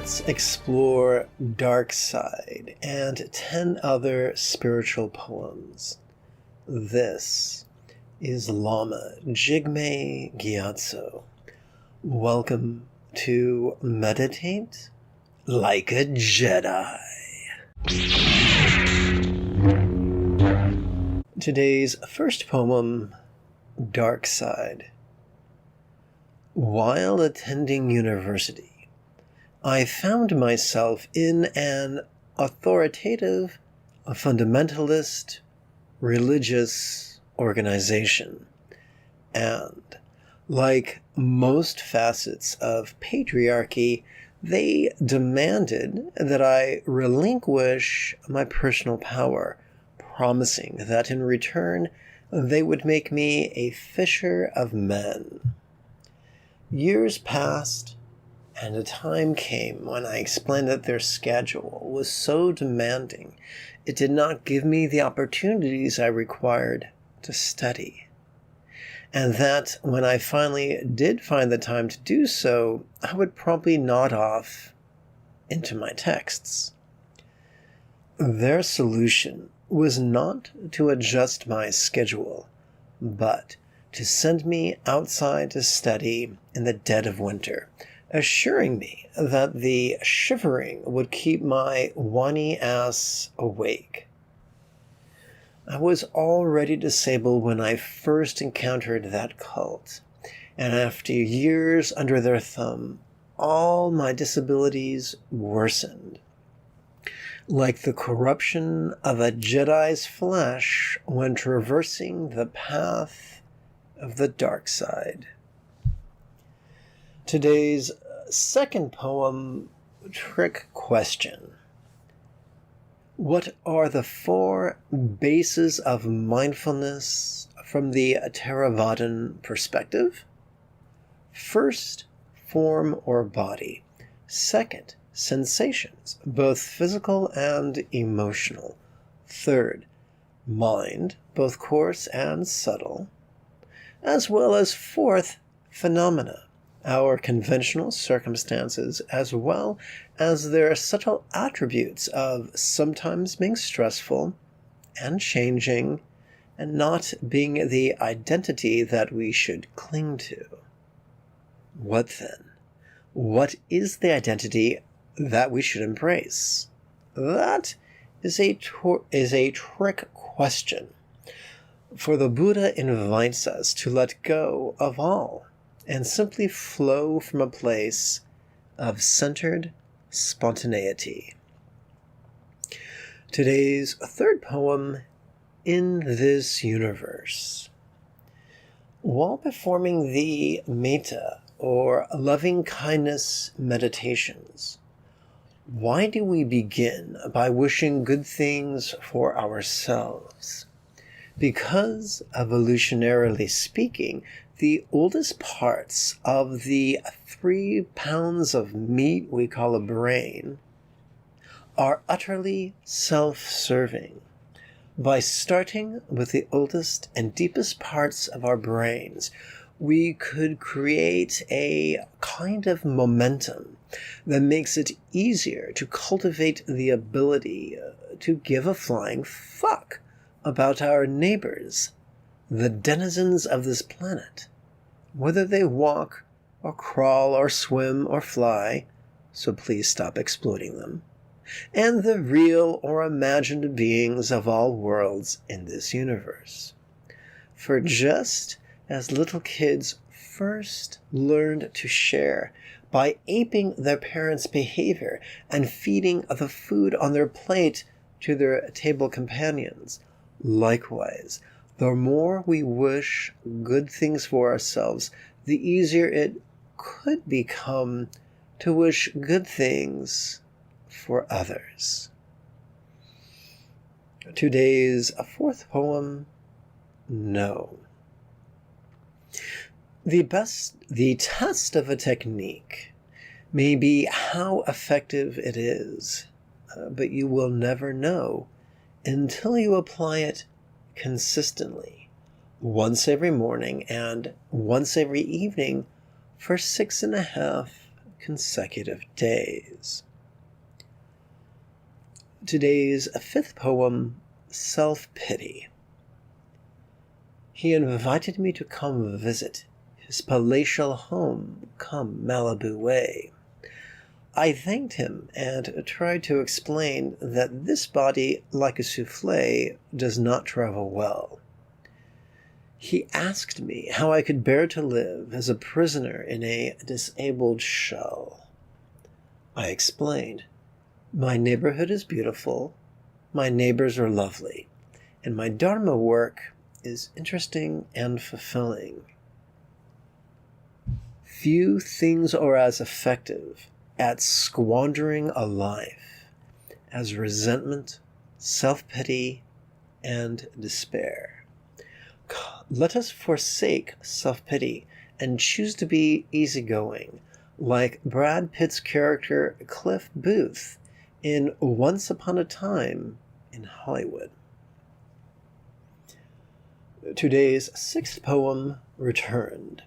Let's explore Dark Side and 10 other spiritual poems. This is Lama Jigme Gyatso. Welcome to Meditate Like a Jedi. Today's first poem, Dark Side. While attending university, I found myself in an authoritative, fundamentalist, religious organization. And, like most facets of patriarchy, they demanded that I relinquish my personal power, promising that in return they would make me a fisher of men. Years passed, and a time came when I explained that their schedule was so demanding it did not give me the opportunities I required to study, and that when I finally did find the time to do so, I would promptly nod off into my texts. Their solution was not to adjust my schedule, but to send me outside to study in the dead of winter, assuring me that the shivering would keep my whiny ass awake. I was already disabled when I first encountered that cult, and after years under their thumb, all my disabilities worsened. Like the corruption of a Jedi's flesh when traversing the path of the dark side. Today's second poem, Trick Question. What are the 4 bases of mindfulness from the Theravadan perspective? First, form or body. Second, sensations, both physical and emotional. Third, mind, both coarse and subtle. As well as fourth, phenomena, our conventional circumstances, as well as their subtle attributes of sometimes being stressful and changing and not being the identity that we should cling to. What then? What is the identity that we should embrace? That is a trick question. For the Buddha invites us to let go of all and simply flow from a place of centered spontaneity. Today's third poem, In This Universe. While performing the metta, or loving kindness meditations, why do we begin by wishing good things for ourselves? Because, evolutionarily speaking, the oldest parts of the 3 pounds of meat we call a brain are utterly self-serving. By starting with the oldest and deepest parts of our brains, we could create a kind of momentum that makes it easier to cultivate the ability to give a flying fuck about our neighbors, the denizens of this planet, whether they walk or crawl or swim or fly, so please stop exploiting them, and the real or imagined beings of all worlds in this universe. For just as little kids first learned to share by aping their parents' behavior and feeding the food on their plate to their table companions, likewise, the more we wish good things for ourselves, the easier it could become to wish good things for others. Today's fourth poem, No. The test of a technique may be how effective it is, but you will never know until you apply it consistently, once every morning and once every evening for 6.5 consecutive days. Today's fifth poem, Self-Pity. He invited me to come visit his palatial home, come Malibu way. I thanked him and tried to explain that this body, like a souffle, does not travel well. He asked me how I could bear to live as a prisoner in a disabled shell. I explained, my neighborhood is beautiful, my neighbors are lovely, and my Dharma work is interesting and fulfilling. Few things are as effective at squandering a life as resentment, self-pity, and despair. Let us forsake self-pity and choose to be easygoing, like Brad Pitt's character Cliff Booth in Once Upon a Time in Hollywood. Today's sixth poem, Returned.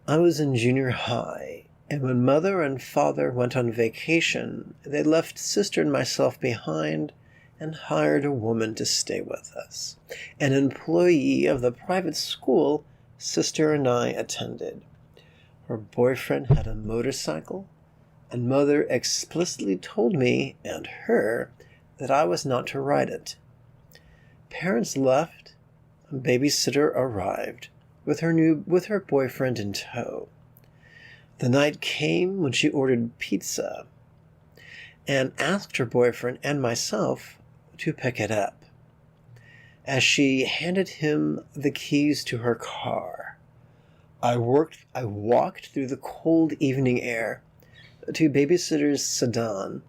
I was in junior high, and when mother and father went on vacation, they left sister and myself behind and hired a woman to stay with us, an employee of the private school sister and I attended. Her boyfriend had a motorcycle, and mother explicitly told me and her that I was not to ride it. Parents left, and babysitter arrived with her boyfriend in tow. The night came when she ordered pizza and asked her boyfriend and myself to pick it up. As she handed him the keys to her car, I walked through the cold evening air to babysitter's sedan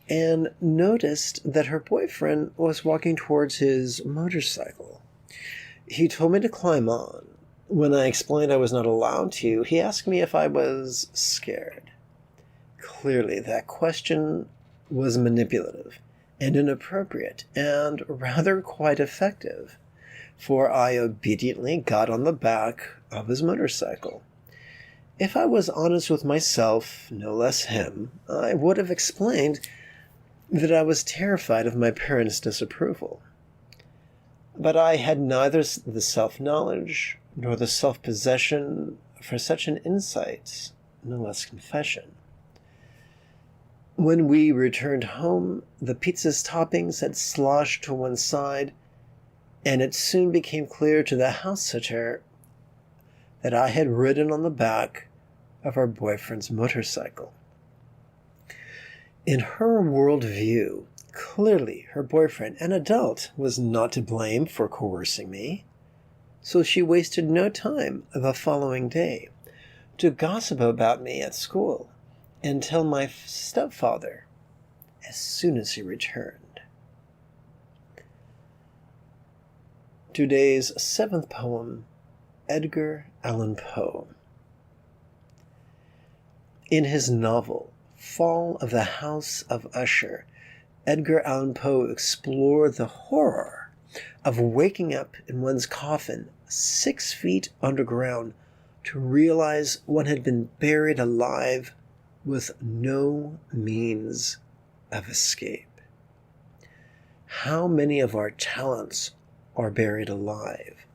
and noticed that her boyfriend was walking towards his motorcycle. He told me to climb on. When I explained I was not allowed to, he asked me if I was scared. Clearly, that question was manipulative and inappropriate and rather quite effective, for I obediently got on the back of his motorcycle. If I was honest with myself, no less him, I would have explained that I was terrified of my parents' disapproval. But I had neither the self-knowledge nor the self-possession for such an insight, no less confession. When we returned home, the pizza's toppings had sloshed to one side, and it soon became clear to the house-sitter that I had ridden on the back of her boyfriend's motorcycle. In her worldview, clearly her boyfriend, an adult, was not to blame for coercing me, so she wasted no time the following day to gossip about me at school and tell my stepfather as soon as he returned. Today's seventh poem, Edgar Allan Poe. In his novel, Fall of the House of Usher, Edgar Allan Poe explored the horror of waking up in one's coffin 6 feet underground to realize one had been buried alive with no means of escape. How many of our talents are buried alive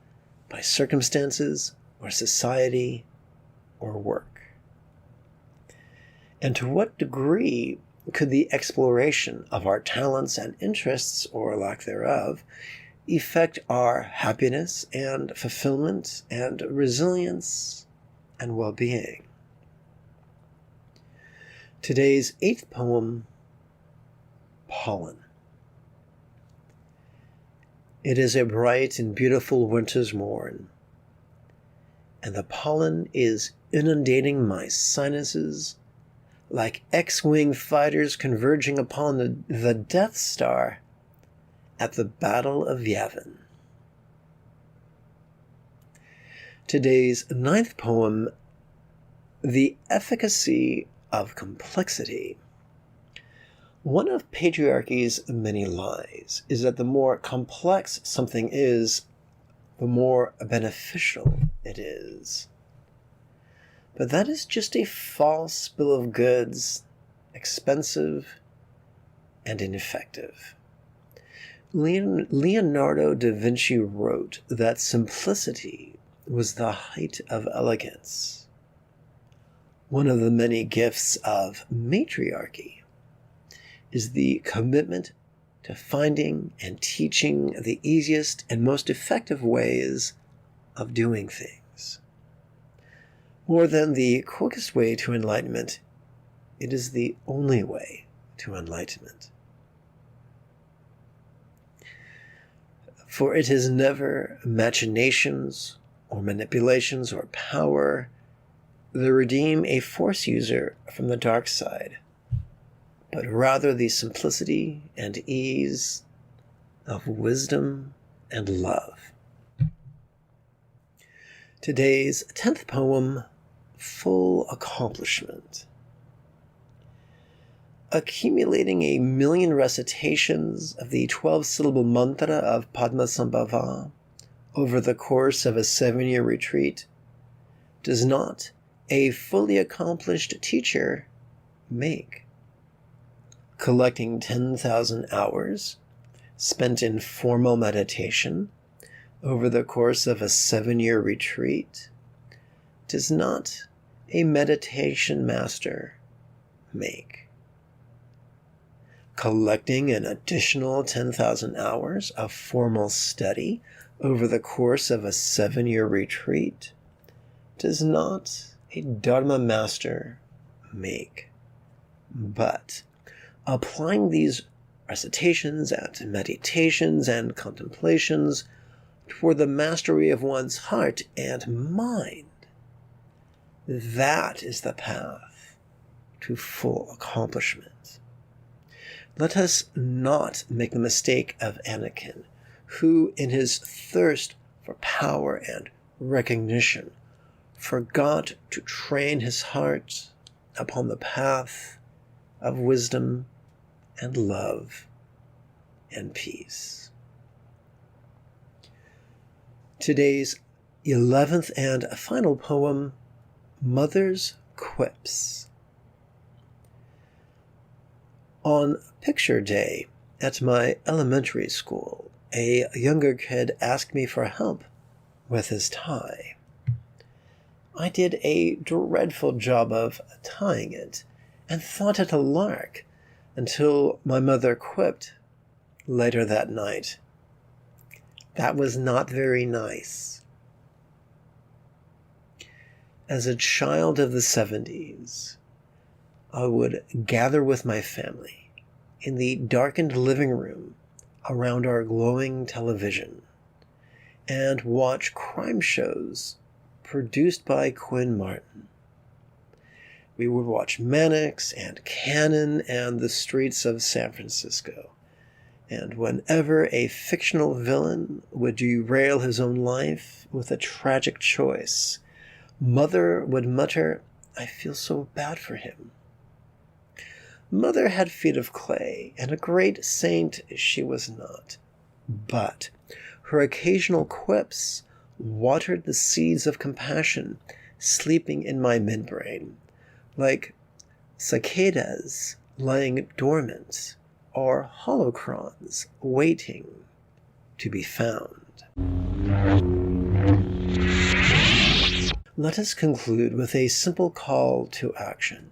by circumstances or society or work? And to what degree could the exploration of our talents and interests, or lack thereof, affect our happiness and fulfillment and resilience and well-being? Today's eighth poem, Pollan. It is a bright and beautiful winter's morn, and the pollen is inundating my sinuses like X-wing fighters converging upon the Death Star at the Battle of Yavin. Today's ninth poem, The Efficacy of Complexity. One of patriarchy's many lies is that the more complex something is, the more beneficial it is. But that is just a false bill of goods, expensive and ineffective. Leonardo da Vinci wrote that simplicity was the height of elegance. One of the many gifts of matriarchy is the commitment to finding and teaching the easiest and most effective ways of doing things. More than the quickest way to enlightenment, it is the only way to enlightenment. For it is never machinations or manipulations or power that redeem a force user from the dark side, but rather the simplicity and ease of wisdom and love. Today's 10th poem, Full Accomplishment. Accumulating 1,000,000 recitations of the 12-syllable mantra of Padmasambhava over the course of a 7-year retreat does not a fully accomplished teacher make. Collecting 10,000 hours spent in formal meditation over the course of a 7-year retreat does not a meditation master make. Collecting an additional 10,000 hours of formal study over the course of a 7-year retreat does not a Dharma master make. But applying these recitations and meditations and contemplations toward the mastery of one's heart and mind, that is the path to full accomplishment. Let us not make the mistake of Anakin, who, in his thirst for power and recognition, forgot to train his heart upon the path of wisdom and love and peace. Today's 11th and final poem, Mother's Quips. On picture day at my elementary school, a younger kid asked me for help with his tie. I did a dreadful job of tying it and thought it a lark until my mother quipped later that night, "That was not very nice." As a child of the 70s, I would gather with my family in the darkened living room around our glowing television and watch crime shows produced by Quinn Martin. We would watch Mannix and Cannon and The Streets of San Francisco, and whenever a fictional villain would derail his own life with a tragic choice, Mother would mutter, "I feel so bad for him." Mother had feet of clay, and a great saint she was not. But her occasional quips watered the seeds of compassion sleeping in my midbrain, like cicadas lying dormant or holocrons waiting to be found. Let us conclude with a simple call to action.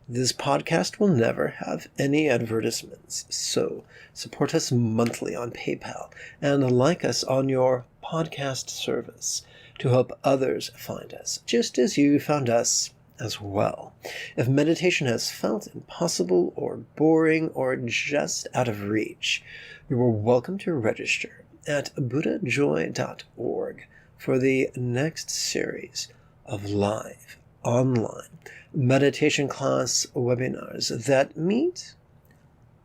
This podcast will never have any advertisements, so support us monthly on PayPal and like us on your podcast service to help others find us, just as you found us as well. If meditation has felt impossible or boring or just out of reach, you are welcome to register at buddhajoy.org for the next series of live, online meditation class webinars that meet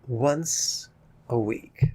once a week.